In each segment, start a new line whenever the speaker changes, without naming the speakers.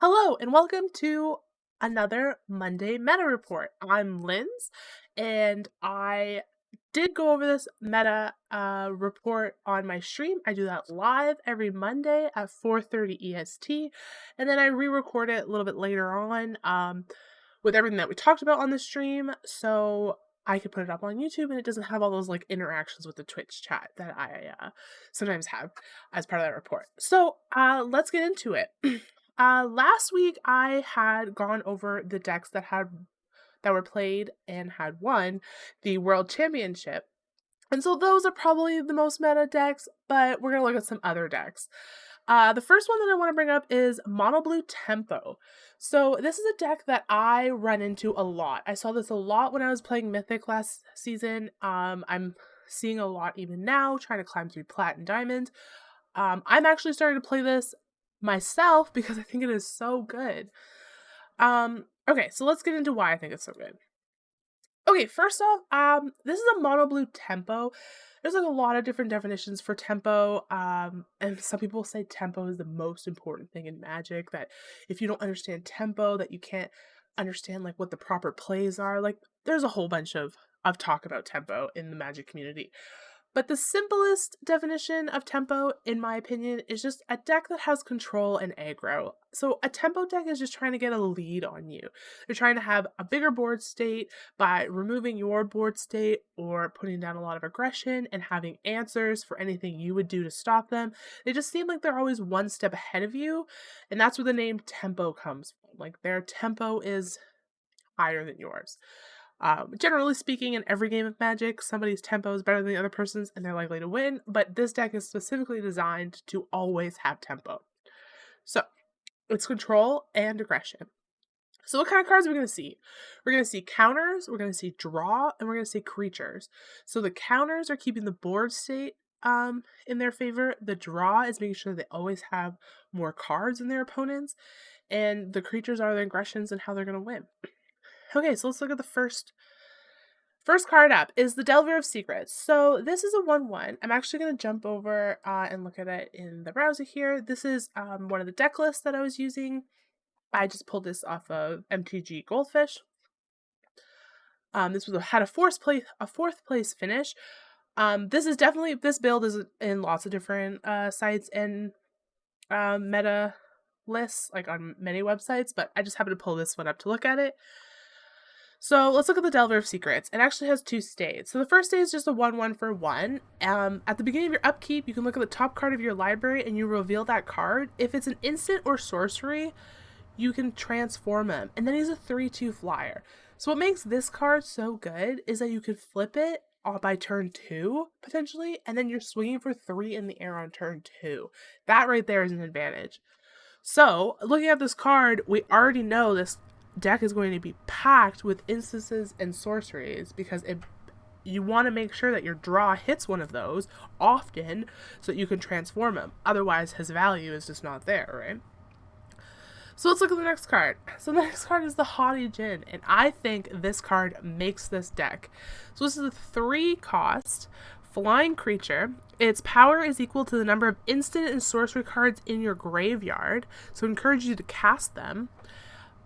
Hello and welcome to another Monday Meta Report. I'm Linz, and I did go over this meta report on my stream. I do that live every Monday at 4:30 EST, and then I re-record it a little bit later on with everything that we talked about on the stream, so I could put it up on YouTube and it doesn't have all those like interactions with the Twitch chat that I sometimes have as part of that report. So let's get into it. Last week I had gone over the decks that were played and had won the World Championship. And so those are probably the most meta decks, but we're going to look at some other decks. The first one that I want to bring up is Mono Blue Tempo. So this is a deck that I run into a lot. I saw this a lot when I was playing Mythic last season. I'm seeing a lot even now, trying to climb through Plat and Diamond. I'm actually starting to play this myself because I think it is so good. Okay, so let's get into why I think it's so good. Okay, first off, this is a mono blue tempo. There's like a lot of different definitions for tempo. And some people say tempo is the most important thing in Magic, that if you don't understand tempo, that you can't understand like what the proper plays are. Like there's a whole bunch of talk about tempo in the Magic community. But the simplest definition of tempo, in my opinion, is just a deck that has control and aggro. So a tempo deck is just trying to get a lead on you. They're trying to have a bigger board state by removing your board state or putting down a lot of aggression and having answers for anything you would do to stop them. They just seem like they're always one step ahead of you, and that's where the name tempo comes from. Like their tempo is higher than yours. Generally speaking, in every game of Magic, somebody's tempo is better than the other person's and they're likely to win, but this deck is specifically designed to always have tempo. So, it's control and aggression. So what kind of cards are we going to see? We're going to see counters, we're going to see draw, and we're going to see creatures. So the counters are keeping the board state in their favor. The draw is making sure they always have more cards than their opponents. And the creatures are their aggressions and how they're going to win. Okay, so let's look at the first card up is the Delver of Secrets. So this is a 1/1. I'm actually going to jump over and look at it in the browser here. This is one of the deck lists that I was using. I just pulled this off of MTG Goldfish. This had a fourth place finish. This build is in lots of different sites and meta lists, like on many websites, but I just happened to pull this one up to look at it. So let's look at the Delver of Secrets. It actually has two states. So the first state is just a 1/1 for 1. At the beginning of your upkeep, you can look at the top card of your library and you reveal that card. If it's an instant or sorcery, you can transform him. And then he's a 3/2 flyer. So what makes this card so good is that you could flip it by turn 2, potentially, and then you're swinging for 3 in the air on turn 2. That right there is an advantage. So, looking at this card, we already know this deck is going to be packed with instances and sorceries because you want to make sure that your draw hits one of those often so that you can transform him. Otherwise, his value is just not there, right? So let's look at the next card. So the next card is the Haughty Djinn, and I think this card makes this deck. So this is a 3-cost flying creature. Its power is equal to the number of instant and sorcery cards in your graveyard, so I encourage you to cast them.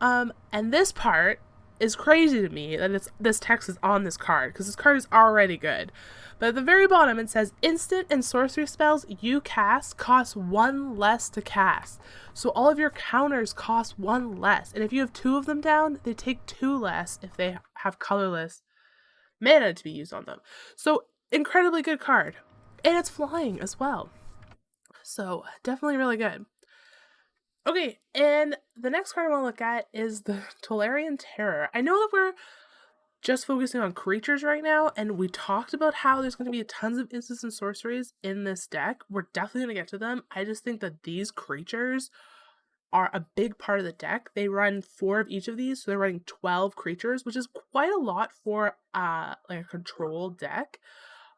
And this part is crazy to me that this text is on this card, because this card is already good. But at the very bottom it says, instant and sorcery spells you cast cost 1 less to cast. So all of your counters cost 1 less. And if you have 2 of them down, they take 2 less if they have colorless mana to be used on them. So incredibly good card. And it's flying as well. So definitely really good. Okay, and the next card I want to look at is the Tolarian Terror. I know that we're just focusing on creatures right now, and we talked about how there's going to be tons of instants and sorceries in this deck. We're definitely going to get to them. I just think that these creatures are a big part of the deck. They run 4 of each of these, so they're running 12 creatures, which is quite a lot for like a control deck.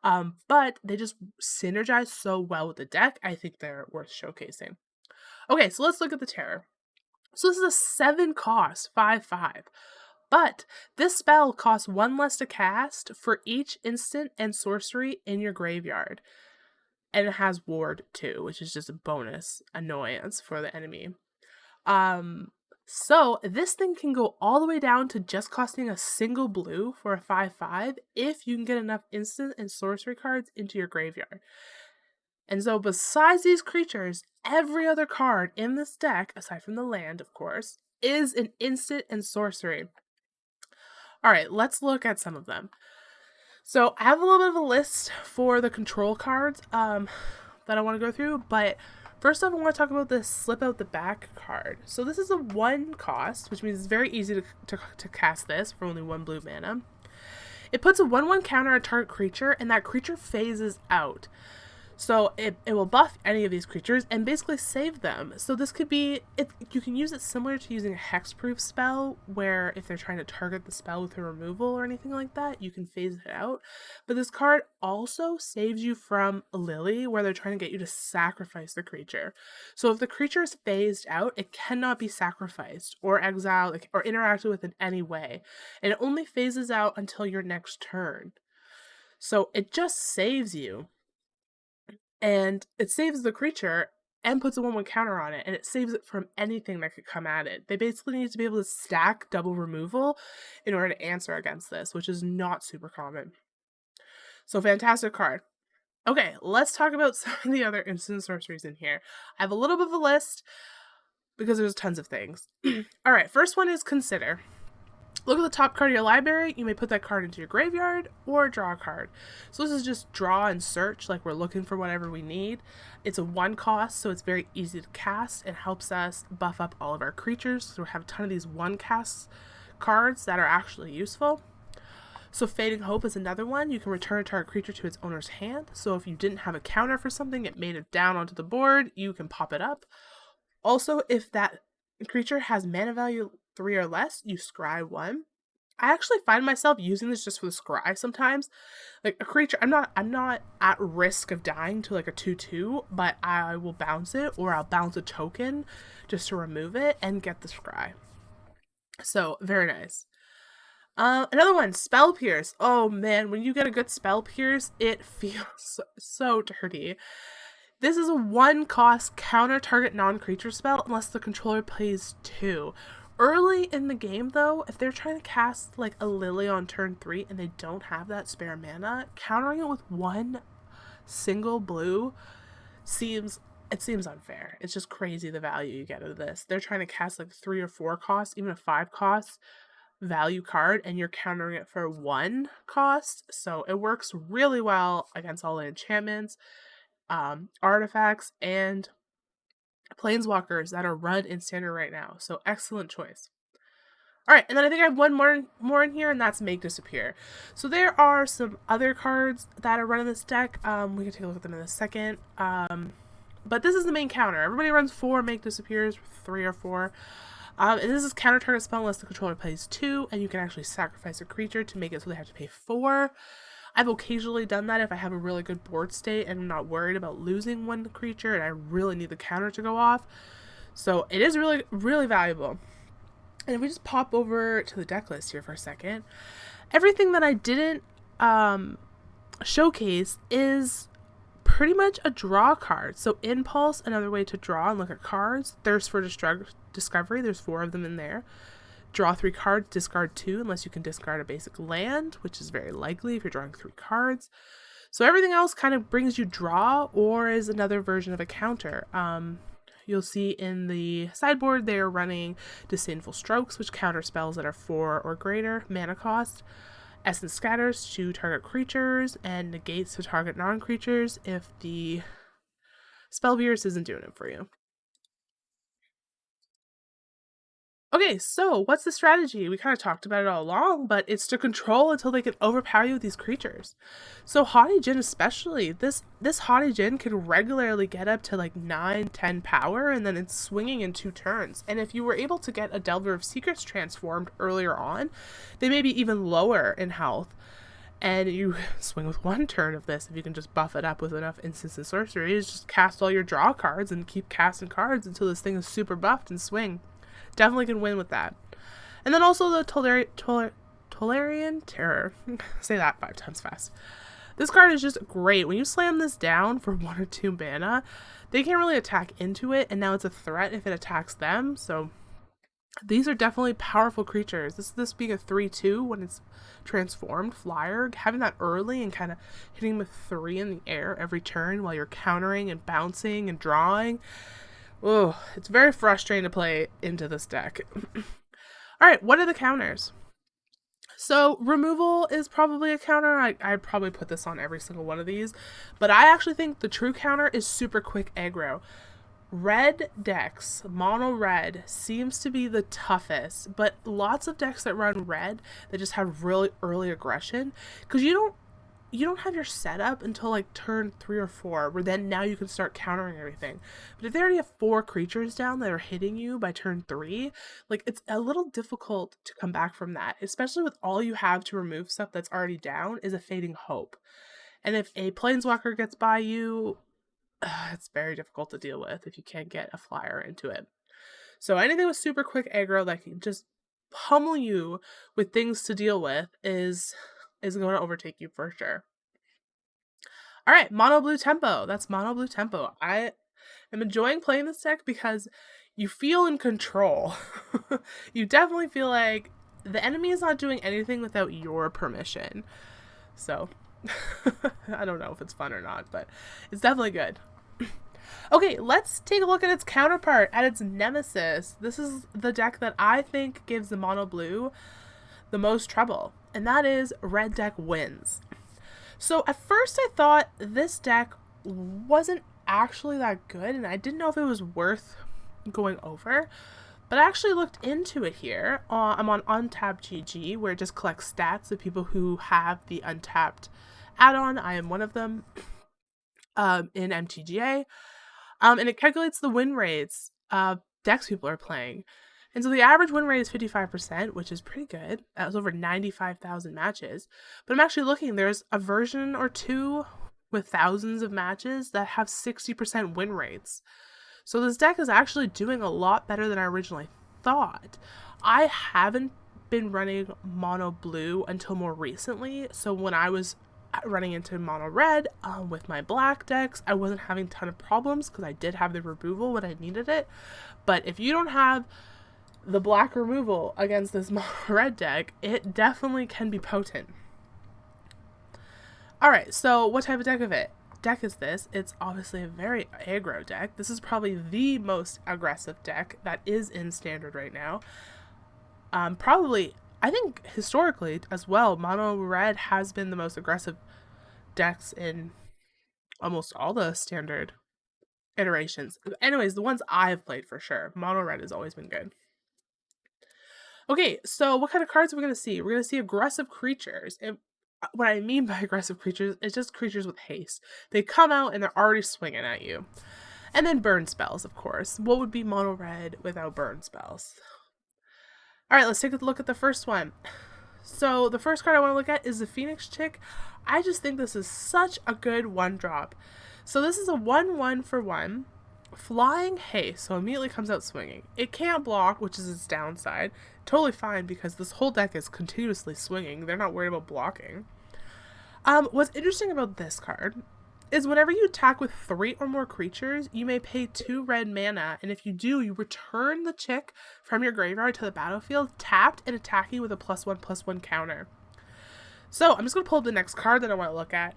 But they just synergize so well with the deck. I think they're worth showcasing. Okay, so let's look at the Terror. So this is a 7-cost 5/5. But this spell costs 1 less to cast for each instant and sorcery in your graveyard. And it has Ward too, which is just a bonus annoyance for the enemy. So this thing can go all the way down to just costing a single blue for a 5/5 if you can get enough instant and sorcery cards into your graveyard. And so besides these creatures, every other card in this deck, aside from the land, of course, is an instant and sorcery. Alright, let's look at some of them. So I have a little bit of a list for the control cards that I want to go through, but first off I want to talk about this Slip Out the Back card. So this is a 1 cost, which means it's very easy to cast this for only 1 blue mana. It puts a 1/1 counter on a target creature, and that creature phases out. So it will buff any of these creatures and basically save them. So this could be, you can use it similar to using a hexproof spell, where if they're trying to target the spell with a removal or anything like that, you can phase it out. But this card also saves you from Lily, where they're trying to get you to sacrifice the creature. So if the creature is phased out, it cannot be sacrificed or exiled or interacted with in any way. And it only phases out until your next turn. So it just saves you. And it saves the creature and puts a 1/1 counter on it, and it saves it from anything that could come at it. They basically need to be able to stack double removal in order to answer against this, which is not super common. So fantastic card. Okay, let's talk about some of the other instant sorceries in here. I have a little bit of a list because there's tons of things. Alright, first one is Consider. Look at the top card of your library. You may put that card into your graveyard or draw a card. So this is just draw and search, like we're looking for whatever we need. It's a 1 cost, so it's very easy to cast and helps us buff up all of our creatures. So we have a ton of these 1 cast cards that are actually useful. So Fading Hope is another one. You can return a target creature to its owner's hand. So if you didn't have a counter for something, it made it down onto the board, you can pop it up. Also, if that creature has mana value 3 or less, you scry 1. I actually find myself using this just for the scry sometimes. Like a creature, I'm not at risk of dying to like a 2/2, but I will bounce it, or I'll bounce a token just to remove it and get the scry. So very nice. Another one, Spell Pierce. Oh man, when you get a good Spell Pierce, it feels so dirty. This is a 1 cost counter target non-creature spell unless the controller plays 2. Early in the game, though, if they're trying to cast like a Lily on turn 3 and they don't have that spare mana, countering it with 1 single blue seems unfair. It's just crazy the value you get out of this. They're trying to cast like 3 or 4 costs, even a 5 cost value card, and you're countering it for 1 cost. So it works really well against all the enchantments, artifacts, and planeswalkers that are run in standard right now. So excellent choice. Alright, and then I think I have one more in here, and that's Make Disappear. So there are some other cards that are run in this deck. We can take a look at them in a second. But this is the main counter. Everybody runs 4 Make Disappears, 3 or 4. And this is counter target spell unless the controller plays 2, and you can actually sacrifice a creature to make it so they have to pay 4. I've occasionally done that if I have a really good board state and I'm not worried about losing 1 creature and I really need the counter to go off. So it is really, really valuable. And if we just pop over to the deck list here for a second, everything that I didn't showcase is pretty much a draw card. So Impulse, another way to draw and look at cards. Thirst for Discovery, there's 4 of them in there. Draw 3 cards, discard 2 unless you can discard a basic land, which is very likely if you're drawing 3 cards. So everything else kind of brings you draw or is another version of a counter. You'll see in the sideboard they are running Disdainful Strokes, which counter spells that are 4 or greater mana cost. Essence Scatters to target creatures and negates to target non-creatures if the Spell Pierce isn't doing it for you. Okay, so what's the strategy? We kind of talked about it all along, but it's to control until they can overpower you with these creatures. So Haughty Djinn especially, this Haughty Djinn can regularly get up to like 9-10 power, and then it's swinging in 2 turns. And if you were able to get a Delver of Secrets transformed earlier on, they may be even lower in health. And you swing with 1 turn of this if you can just buff it up with enough instants and sorceries. Just cast all your draw cards and keep casting cards until this thing is super buffed and swing. Definitely can win with that. And then also the Tolarian Terror. Say that 5 times fast. This card is just great. When you slam this down for 1 or 2 mana, they can't really attack into it, and now it's a threat if it attacks them, so these are definitely powerful creatures. This being a 3/2 when it's transformed flyer, having that early and kind of hitting with 3 in the air every turn while you're countering and bouncing and drawing. Oh, it's very frustrating to play into this deck. All right, what are the counters? So removal is probably a counter. I'd probably put this on every single one of these, but I actually think the true counter is super quick aggro. Red decks, mono red, seems to be the toughest, but lots of decks that run red that just have really early aggression, because you don't have your setup until like turn 3 or 4, where then now you can start countering everything. But if they already have 4 creatures down that are hitting you by turn 3, like it's a little difficult to come back from that, especially with all you have to remove stuff that's already down is a Fading Hope. And if a Planeswalker gets by you, it's very difficult to deal with if you can't get a flyer into it. So anything with super quick aggro that can just pummel you with things to deal with is going to overtake you for sure. All right, mono blue tempo. That's mono blue tempo. I am enjoying playing this deck because you feel in control. You definitely feel like the enemy is not doing anything without your permission. So I don't know if it's fun or not, but it's definitely good. Okay, let's take a look at its counterpart, at its nemesis. This is the deck that I think gives the mono blue the most trouble, and that is red deck wins. So at first I thought this deck wasn't actually that good, and I didn't know if it was worth going over, but I actually looked into it here. I'm on Untapped GG, where it just collects stats of people who have the Untapped add-on. I am one of them in MTGA. And it calculates the win rates of decks people are playing. And so the average win rate is 55%, which is pretty good. That was over 95,000 matches. But I'm actually looking, there's a version or two with thousands of matches that have 60% win rates. So this deck is actually doing a lot better than I originally thought. I haven't been running mono blue until more recently. So when I was running into mono red with my black decks, I wasn't having a ton of problems because I did have the removal when I needed it. But if you don't have the black removal against this mono red deck, it definitely can be potent. Alright, so what type of deck is this? It's obviously a very aggro deck. This is probably the most aggressive deck that is in standard right now. Probably, I think historically as well, mono red has been the most aggressive decks in almost all the standard iterations. Anyways, the ones I've played for sure, mono red has always been good. Okay, so what kind of cards are we going to see? We're going to see aggressive creatures. And what I mean by aggressive creatures is just creatures with haste. They come out and they're already swinging at you. And then burn spells, of course. What would be mono red without burn spells? Alright, let's take a look at the first one. So the first card I want to look at is the Phoenix Chick. I just think this is such a good one drop. So this is a 1/1 for 1. Flying haste, so immediately comes out swinging. It can't block, which is its downside. Totally fine because this whole deck is continuously swinging. They're not worried about blocking. What's interesting about this card is whenever you attack with 3 or more creatures, you may pay 2 red mana, and if you do, you return the chick from your graveyard to the battlefield, tapped and attacking with a +1/+1 counter. So I'm just going to pull up the next card that I want to look at.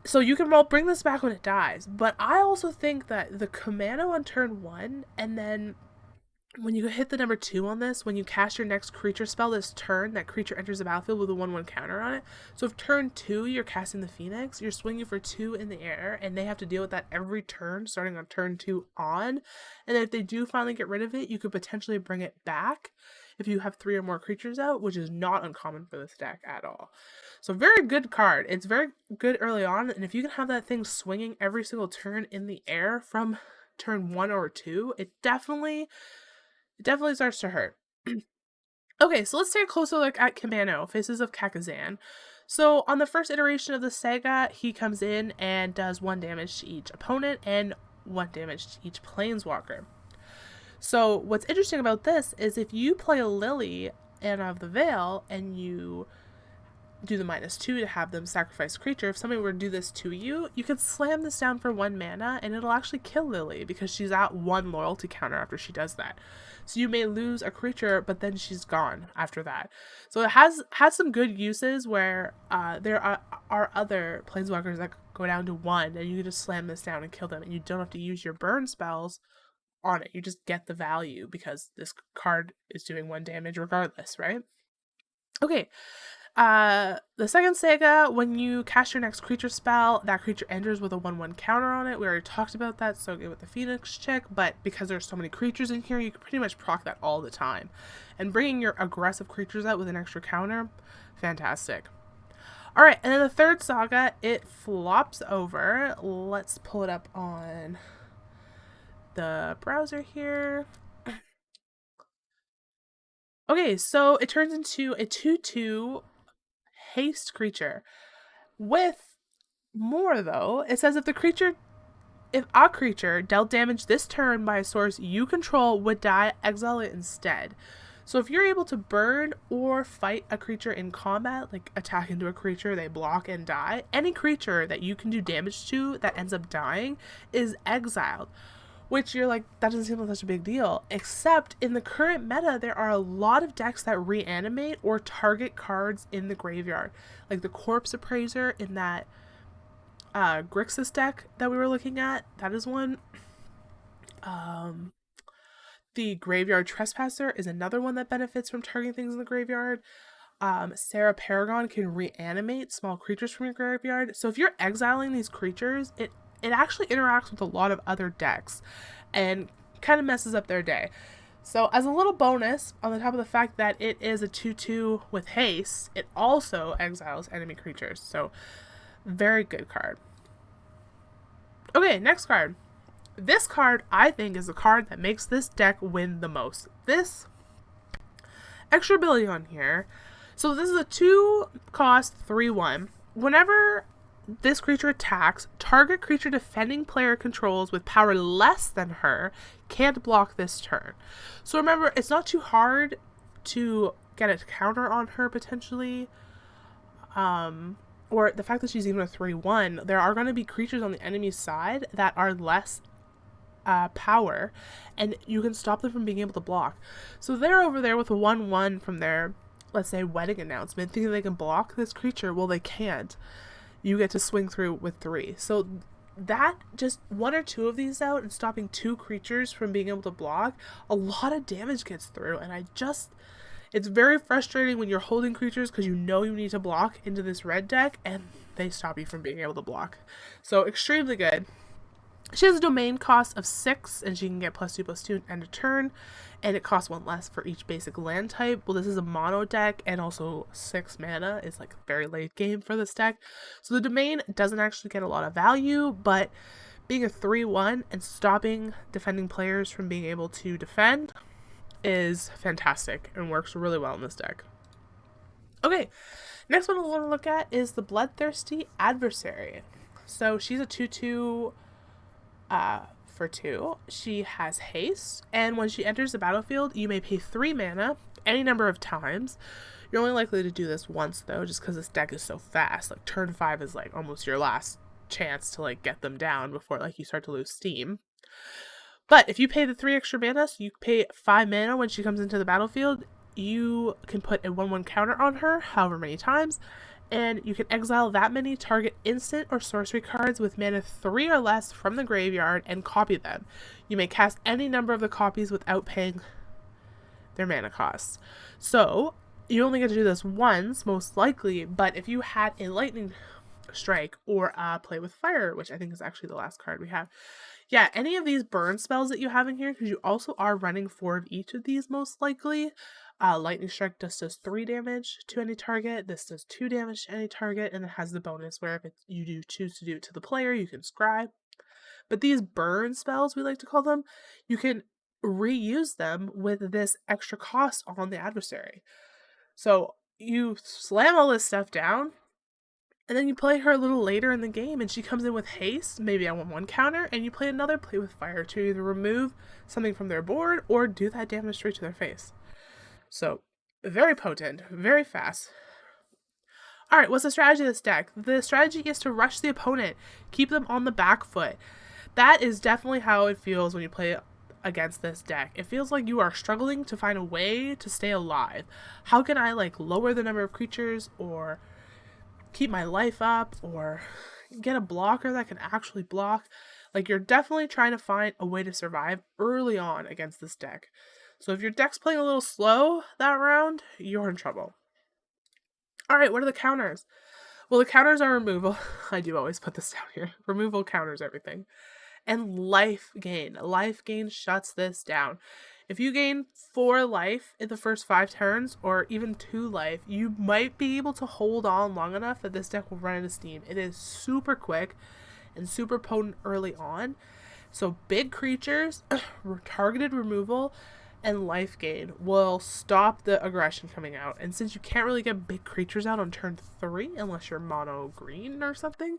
So you can bring this back when it dies, but I also think that the commando on turn 1, and then when you hit the number 2 on this, when you cast your next creature spell this turn, that creature enters the battlefield with a 1/1 counter on it. So if turn 2 you're casting the Phoenix, you're swinging for 2 in the air, and they have to deal with that every turn, starting on turn 2 on. And if they do finally get rid of it, you could potentially bring it back if you have 3 or more creatures out, which is not uncommon for this deck at all. So very good card. It's very good early on, and if you can have that thing swinging every single turn in the air from turn 1 or 2, it definitely starts to hurt. Okay, so let's take a closer look at Commando, Faces of Kakazan. So on the first iteration of the saga, he comes in and does 1 damage to each opponent and 1 damage to each planeswalker. So what's interesting about this is if you play a Lily, Anna of the Veil, and you do the -2 to have them sacrifice creature. If somebody were to do this to you, you could slam this down for 1 mana and it'll actually kill Lily because she's at 1 loyalty counter after she does that. So you may lose a creature, but then she's gone after that. So it has some good uses where there are other planeswalkers that go down to 1 and you can just slam this down and kill them and you don't have to use your burn spells on it. You just get the value because this card is doing 1 damage regardless, right? Okay. The second saga, when you cast your next creature spell, that creature enters with a 1/1 counter on it. We already talked about that, so good with the Phoenix chick, but because there's so many creatures in here, you can pretty much proc that all the time. And bringing your aggressive creatures out with an extra counter, fantastic. Alright, and then the third saga, it flops over. Let's pull it up on the browser here. Okay, so it turns into a 2/2 haste creature. With more though, it says if a creature dealt damage this turn by a source you control would die, exile it instead. So if you're able to burn or fight a creature in combat, like attack into a creature, they block and die, any creature that you can do damage to that ends up dying is exiled. Which you're like, that doesn't seem like such a big deal. Except in the current meta, there are a lot of decks that reanimate or target cards in the graveyard. Like the Corpse Appraiser in that Grixis deck that we were looking at. That is one. The Graveyard Trespasser is another one that benefits from targeting things in the graveyard. Sarah Paragon can reanimate small creatures from your graveyard. So if you're exiling these creatures, it actually interacts with a lot of other decks and kind of messes up their day. So as a little bonus, on the top of the fact that it is a 2/2 with haste, it also exiles enemy creatures. So very good card. Okay, next card. This card, I think, is the card that makes this deck win the most. This extra ability on here. So this is a 2-cost 3/1. Whenever this creature attacks, target creature defending player controls with power less than her can't block this turn. So remember, it's not too hard to get a counter on her potentially. Or the fact that she's even a 3/1, there are going to be creatures on the enemy side that are less power, and you can stop them from being able to block. So they're over there with a 1/1 from their, let's say, wedding announcement, thinking they can block this creature. Well, they can't. You get to swing through with 3. So that, just 1 or 2 of these out and stopping 2 creatures from being able to block, a lot of damage gets through. And it's very frustrating when you're holding creatures because you know you need to block into this red deck and they stop you from being able to block. So extremely good. She has a domain cost of 6, and she can get +2/+2 end of turn, and it costs 1 less for each basic land type. Well, this is a mono deck, and also 6 mana is like very late game for this deck. So the domain doesn't actually get a lot of value, but being a 3/1 and stopping defending players from being able to defend is fantastic and works really well in this deck. Okay, next one I want to look at is the Bloodthirsty Adversary. So she's a 2/2 for 2. She has haste, and when she enters the battlefield, you may pay 3 mana any number of times. You're only likely to do this once though, just because this deck is so fast. Like turn 5 is like almost your last chance to like get them down before like you start to lose steam. But if you pay the 3 extra mana, so you pay 5 mana when she comes into the battlefield, you can put a 1/1 counter on her however many times, and you can exile that many target instant or sorcery cards with mana 3 or less from the graveyard and copy them. You may cast any number of the copies without paying their mana costs. So you only get to do this once, most likely, but if you had a lightning strike or play with fire, which I think is actually the last card we have, yeah, any of these burn spells that you have in here, because you also are running 4 of each of these most likely. Lightning Strike just does 3 damage to any target. This does 2 damage to any target, and it has the bonus where if you do choose to do it to the player, you can scry. But these burn spells, we like to call them, you can reuse them with this extra cost on the adversary. So you slam all this stuff down, and then you play her a little later in the game, and she comes in with haste, maybe on 1/1 counter, and you play another play with fire to either remove something from their board or do that damage straight to their face. So very potent, very fast. Alright, what's the strategy of this deck? The strategy is to rush the opponent, keep them on the back foot. That is definitely how it feels when you play against this deck. It feels like you are struggling to find a way to stay alive. How can I like lower the number of creatures, or keep my life up, or get a blocker that can actually block? Like, you're definitely trying to find a way to survive early on against this deck. So if your deck's playing a little slow that round, you're in trouble. Alright, what are the counters? Well, the counters are removal. I do always put this down here. Removal counters everything. And life gain. Life gain shuts this down. If you gain 4 life in the first 5 turns, or even 2 life, you might be able to hold on long enough that this deck will run out of steam. It is super quick and super potent early on. So big creatures, targeted removal, and life gain will stop the aggression coming out. And since you can't really get big creatures out on turn 3 unless you're mono green or something,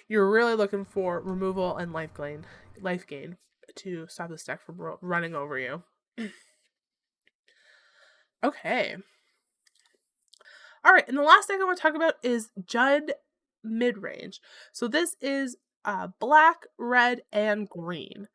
you're really looking for removal and life gain to stop this deck from running over you. Okay. Alright, and the last deck I want to talk about is Judd Midrange. So this is black, red, and green.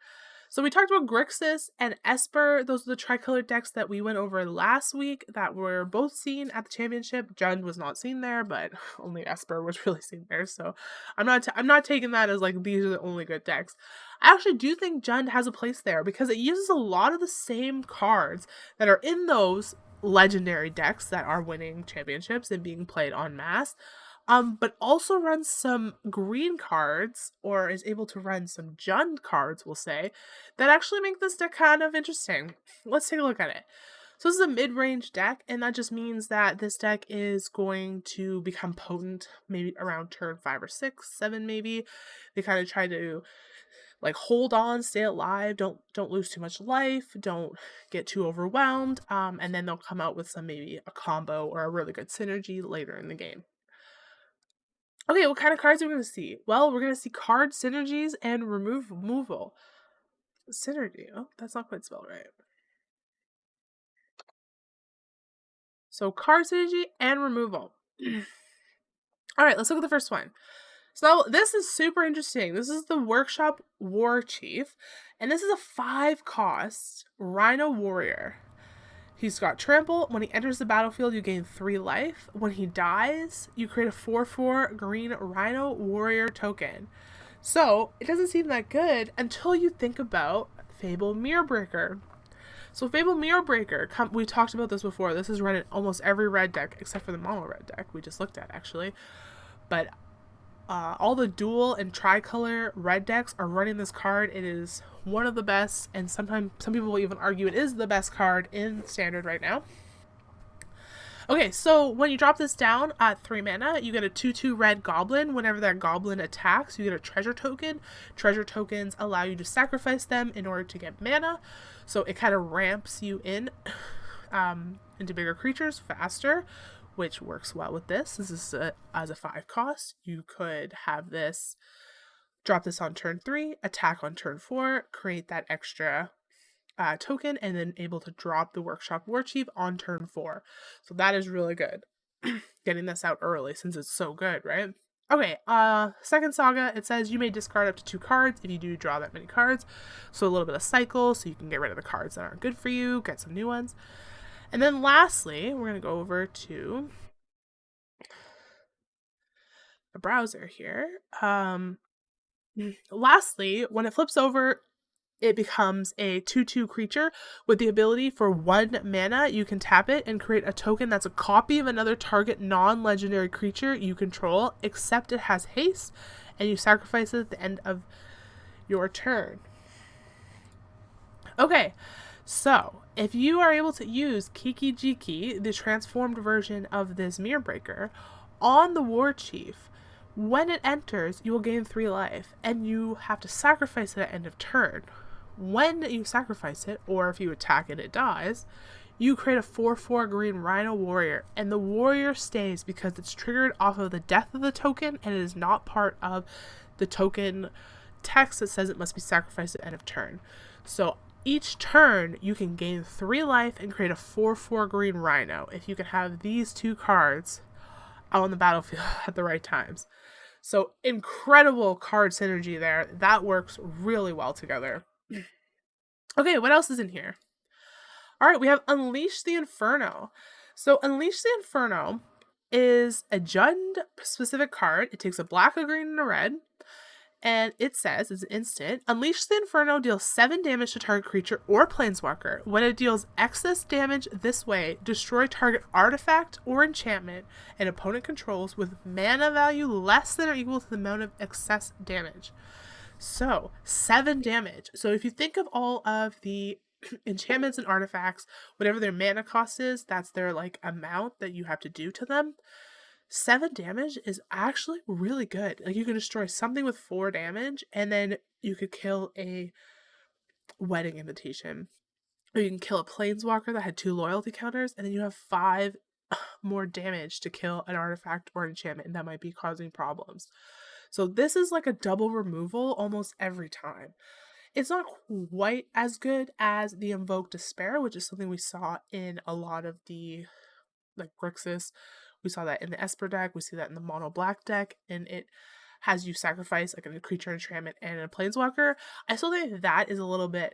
So we talked about Grixis and Esper. Those are the tricolored decks that we went over last week that were both seen at the championship. Judd was not seen there, but only Esper was really seen there. So I'm not taking that as like these are the only good decks. I actually do think Judd has a place there because it uses a lot of the same cards that are in those legendary decks that are winning championships and being played en masse. But also runs some green cards, or is able to run some Jund cards, we'll say, that actually make this deck kind of interesting. Let's take a look at it. So this is a mid-range deck, and that just means that this deck is going to become potent maybe around turn 5 or 6, 7 maybe. They kind of try to like hold on, stay alive, don't lose too much life, don't get too overwhelmed, and then they'll come out with some maybe a combo or a really good synergy later in the game. Okay, what kind of cards are we going to see? Well, we're going to see card synergies and removal. Synergy. Oh, that's not quite spelled right. So card synergy and removal. Alright, let's look at the first one. So this is super interesting. This is the Workshop War Chief. And this is a 5-cost Rhino Warrior. He's got trample. When he enters the battlefield, you gain 3 life. When he dies, you create a 4/4 green Rhino Warrior token. So, it doesn't seem that good until you think about Fable Mirrorbreaker. So, Fable Mirrorbreaker, we talked about this before. This is run in almost every red deck, except for the mono red deck we just looked at, actually. But all the dual and tricolor red decks are running this card. It is one of the best, and sometimes some people will even argue it is the best card in Standard right now. Okay, so when you drop this down at 3 mana, you get a 2/2 red goblin. Whenever that goblin attacks, you get a treasure token. Treasure tokens allow you to sacrifice them in order to get mana, so it kind of ramps you in into bigger creatures faster, which works well with this. This is as a 5-cost. You could have this, drop this on turn 3, attack on turn 4, create that extra token, and then able to drop the Workshop War Chief on turn 4. So that is really good. Getting this out early since it's so good, right? Okay, second saga, it says you may discard up to 2 cards if you do draw that many cards. So a little bit of cycle, so you can get rid of the cards that aren't good for you, get some new ones. And then lastly, we're going to go over to a browser here. Lastly, when it flips over, it becomes a 2/2 creature with the ability for 1 mana. You can tap it and create a token that's a copy of another target non-legendary creature you control, except it has haste, and you sacrifice it at the end of your turn. Okay, so if you are able to use Kiki Jiki, the transformed version of this Mirrorbreaker, on the War Chief, when it enters, you will gain 3 life, and you have to sacrifice it at end of turn. When you sacrifice it, or if you attack it, it dies, you create a 4/4 green Rhino Warrior, and the warrior stays because it's triggered off of the death of the token, and it is not part of the token text that says it must be sacrificed at end of turn. So each turn, you can gain 3 life and create a 4/4 green Rhino. If you can have these 2 cards, out on the battlefield at the right times. So incredible card synergy there. That works really well together. Okay, what else is in here? All right, we have Unleash the Inferno. So Unleash the Inferno is a Jund specific card. It takes a black, a green, and a red. And it says, it's an instant, Unleash the Inferno deals 7 damage to target creature or planeswalker. When it deals excess damage this way, destroy target artifact or enchantment an opponent controls with mana value less than or equal to the amount of excess damage. So, 7 damage. So if you think of all of the enchantments and artifacts, whatever their mana cost is, that's their like amount that you have to do to them. 7 damage is actually really good. Like, you can destroy something with 4 damage, and then you could kill a wedding invitation. Or you can kill a planeswalker that had 2 loyalty counters, and then you have 5 more damage to kill an artifact or enchantment that might be causing problems. So this is like a double removal almost every time. It's not quite as good as the Invoke Despair, which is something we saw in a lot of the like Grixis. We saw that in the Esper deck, we see that in the mono black deck, and it has you sacrifice like a creature enchantment and a planeswalker. I still think that is a little bit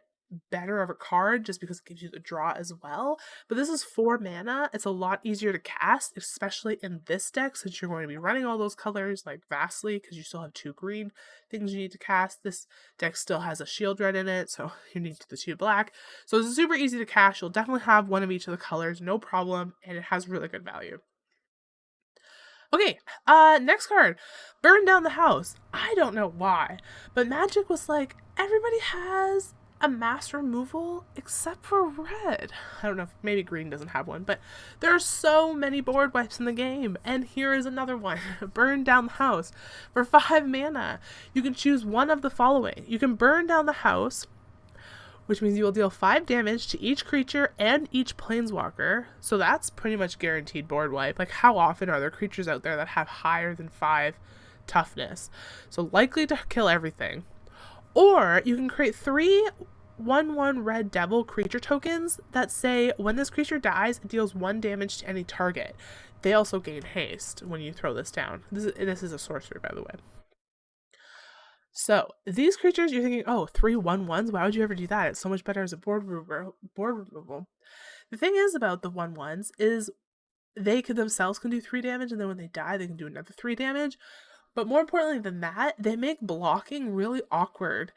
better of a card just because it gives you the draw as well. But this is 4 mana. It's a lot easier to cast, especially in this deck, since you're going to be running all those colors like vastly, because you still have 2 green things you need to cast. This deck still has a shield red in it, so you need the 2 black. So it's super easy to cast. You'll definitely have one of each of the colors, no problem, and it has really good value. Okay, next card. Burn Down the House. I don't know why, but Magic was like, everybody has a mass removal except for red. I don't know if maybe green doesn't have one, but there are so many board wipes in the game, and here is another one. Burn Down the House. For 5 mana, you can choose one of the following. You can burn down the house, which means you will deal 5 damage to each creature and each planeswalker. So that's pretty much guaranteed board wipe. Like, how often are there creatures out there that have higher than 5 toughness? So likely to kill everything. Or you can create 3 1/1 red devil creature tokens that say when this creature dies, it deals 1 damage to any target. They also gain haste when you throw this down. This is a sorcery, by the way. So these creatures, you're thinking, oh, 3 1/1s? Why would you ever do that? It's so much better as a board removal. The thing is about the 1/1s is they themselves can do 3 damage, and then when they die, they can do another 3 damage. But more importantly than that, they make blocking really awkward.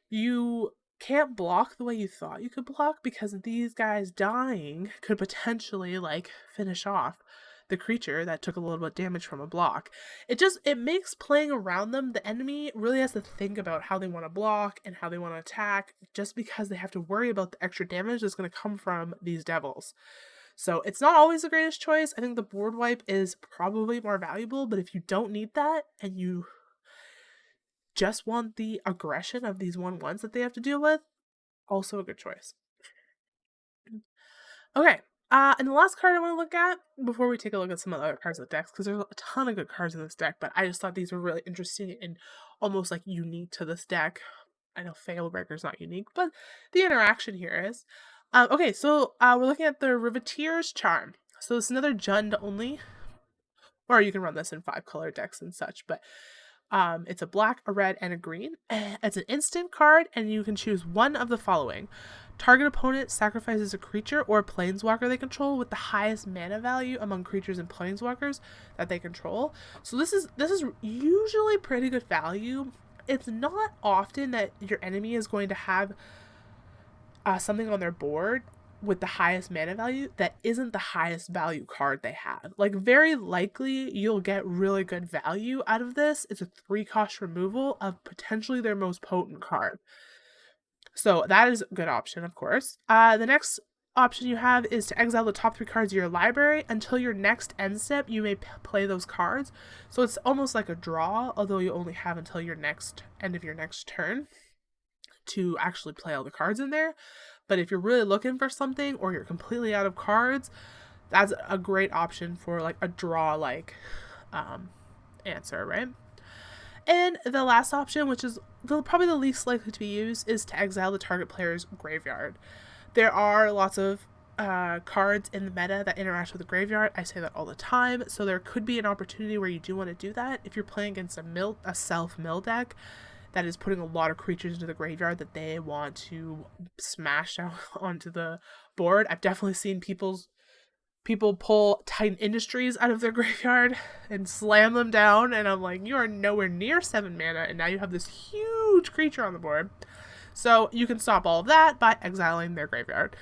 You can't block the way you thought you could block because these guys dying could potentially like finish off the creature that took a little bit of damage from a block. It makes playing around them, the enemy really has to think about how they want to block and how they want to attack, just because they have to worry about the extra damage that's going to come from these devils. So it's not always the greatest choice. I think the board wipe is probably more valuable, but if you don't need that and you just want the aggression of these 1/1s that they have to deal with, also a good choice. Okay, and the last card I want to look at before we take a look at some of the other cards of the decks, because there's a ton of good cards in this deck, but I just thought these were really interesting and almost like unique to this deck. I know Failbreaker's not unique, but the interaction here is. Okay, so we're looking at the Riveteer's Charm. So it's another Jund only, or you can run this in 5 color decks and such, but it's a black, a red, and a green. It's an instant card, and you can choose one of the following. Target opponent sacrifices a creature or a planeswalker they control with the highest mana value among creatures and planeswalkers that they control. So this is usually pretty good value. It's not often that your enemy is going to have something on their board with the highest mana value that isn't the highest value card they have. Like, very likely you'll get really good value out of this. It's a 3-cost removal of potentially their most potent card. So that is a good option, of course. The next option you have is to exile the top 3 cards of your library. Until your next end step, you may play those cards. So it's almost like a draw, although you only have until your end of your next turn to actually play all the cards in there. But if you're really looking for something, or you're completely out of cards, that's a great option for like a draw like answer, right? And the last option, which is probably the least likely to be used, is to exile the target player's graveyard. There are lots of cards in the meta that interact with the graveyard. I say that all the time. So there could be an opportunity where you do want to do that if you're playing against a self-mill deck that is putting a lot of creatures into the graveyard that they want to smash out onto the board. I've definitely seen people pull Titan Industries out of their graveyard and slam them down, and I'm like, you are nowhere near 7 mana, and now you have this huge creature on the board. So you can stop all of that by exiling their graveyard.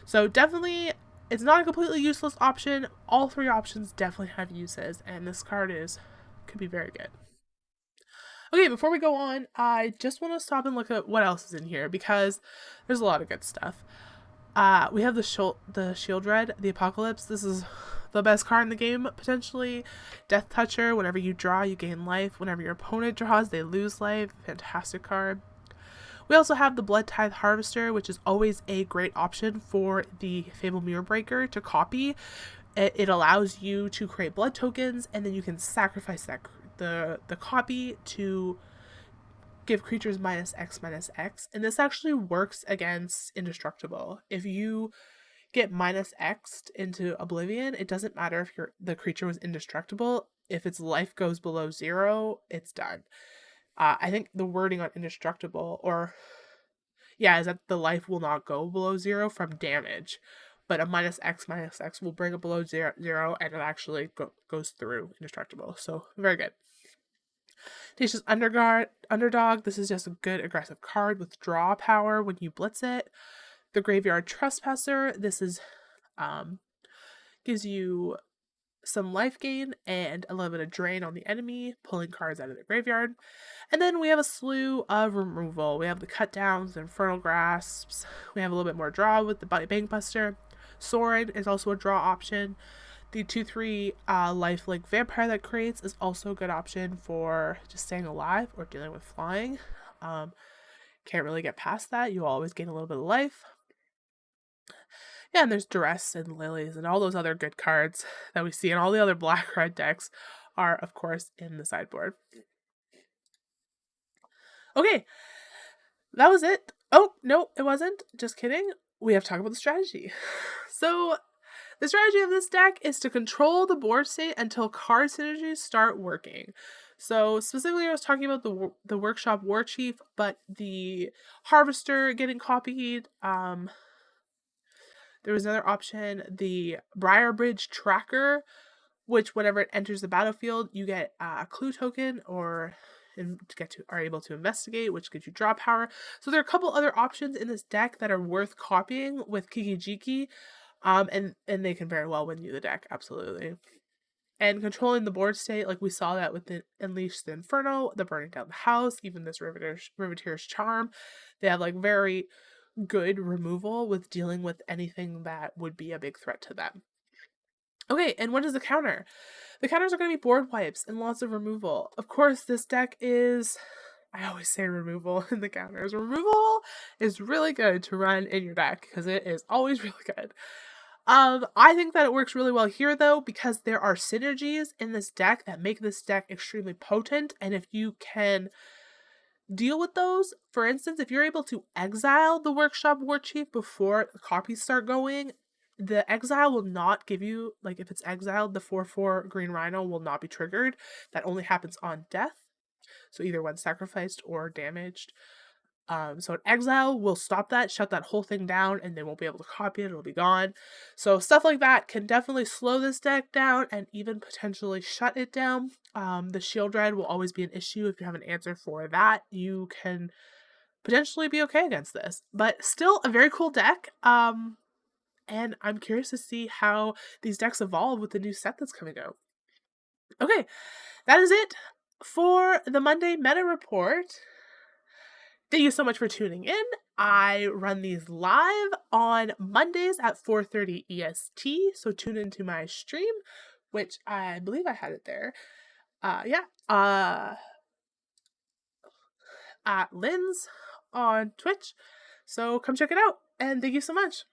So definitely, it's not a completely useless option. All 3 options definitely have uses, and this card could be very good. Okay, before we go on, I just want to stop and look at what else is in here, because there's a lot of good stuff. We have the Shield Red, the Apocalypse. This is the best card in the game, potentially. Death Toucher, whenever you draw, you gain life. Whenever your opponent draws, they lose life. Fantastic card. We also have the Blood Tithe Harvester, which is always a great option for the Fable Mirror Breaker to copy. It allows you to create blood tokens, and then you can sacrifice the copy to give creatures -X/-X, and this actually works against Indestructible. If you get -X'd into Oblivion, it doesn't matter if the creature was indestructible. If its life goes below 0, it's done. I think the wording on Indestructible, is that the life will not go below 0 from damage, but a -X/-X will bring it below 0, and it actually goes through Indestructible. So very good. Tenacious Underdog. This is just a good aggressive card with draw power when you blitz it. The Graveyard Trespasser. This is gives you some life gain and a little bit of drain on the enemy, pulling cards out of the graveyard. And then we have a slew of removal. We have the Cut Downs, the Infernal Grasps. We have a little bit more draw with the Bankbuster. Sorin is also a draw option. The 2/3 lifelink vampire that creates is also a good option for just staying alive or dealing with flying. Can't really get past that. You always gain a little bit of life. Yeah, and there's Duress and Lilies and all those other good cards that we see in all the other black-red decks are, of course, in the sideboard. Okay, that was it. Oh, no, it wasn't. Just kidding. We have to talk about the strategy. So, the strategy of this deck is to control the board state until card synergies start working. So specifically, I was talking about the Workshop War Chief, but the Harvester getting copied. There was another option, the Briarbridge Tracker, which whenever it enters the battlefield, you get a clue token are able to investigate, which gives you draw power. So there are a couple other options in this deck that are worth copying with Kiki-Jiki. And they can very well win you the deck, absolutely. And controlling the board state, like we saw that with the Unleash the Inferno, the Burning Down the House, even this Riveteer's Charm. They have like very good removal with dealing with anything that would be a big threat to them. Okay, and what is the counter? The counters are going to be board wipes and lots of removal. Of course, this deck is... I always say removal in the counters. Removal is really good to run in your deck because it is always really good. I think that it works really well here, though, because there are synergies in this deck that make this deck extremely potent, and if you can deal with those, for instance, if you're able to exile the Workshop War Chief before the copies start going, the exile will not give you, like, if it's exiled, the 4/4 Green Rhino will not be triggered. That only happens on death, so either when sacrificed or damaged. So an exile will stop that, shut that whole thing down, and they won't be able to copy it, it'll be gone. So stuff like that can definitely slow this deck down and even potentially shut it down. The Shield Red will always be an issue. If you have an answer for that, you can potentially be okay against this. But still a very cool deck. And I'm curious to see how these decks evolve with the new set that's coming out. Okay, that is it for the Monday Meta Report. Thank you so much for tuning in. I run these live on Mondays at 4:30 EST, so tune into my stream, which I believe I had it there. At Lynn's on Twitch. So come check it out, and thank you so much.